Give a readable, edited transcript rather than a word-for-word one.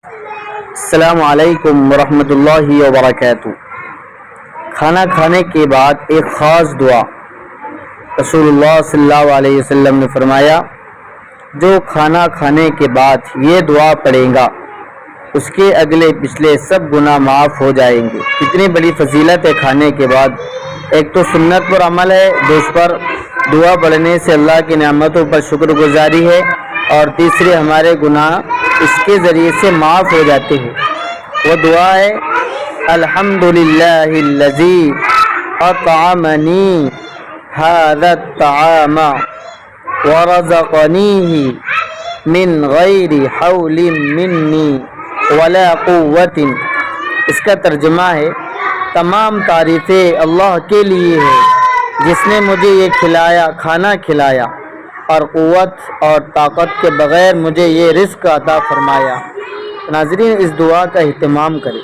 السلام علیکم ورحمۃ اللہ وبرکاتہ۔ کھانا کھانے کے بعد ایک خاص دعا رسول اللہ صلی اللہ علیہ وسلم نے فرمایا، جو کھانا کھانے کے بعد یہ دعا پڑھے گا اس کے اگلے پچھلے سب گناہ معاف ہو جائیں گے۔ کتنی بڑی فضیلت ہے کھانے کے بعد۔ ایک تو سنت پر عمل ہے، دوسرے پر دعا پڑھنے سے اللہ کی نعمتوں پر شکر گزاری ہے، اور تیسرے ہمارے گناہ اس کے ذریعے سے معاف ہو جاتے ہیں۔ وہ دعا ہے، الحمدللہ الذی اطعمنی ھذا الطعام ورزقنیہ من غیر حول منی ولا قوت۔ اس کا ترجمہ ہے، تمام تعریفیں اللہ کے لیے ہے جس نے مجھے یہ کھانا کھلایا اور قوت اور طاقت کے بغیر مجھے یہ رزق عطا فرمایا۔ ناظرین، اس دعا کا اہتمام کریں۔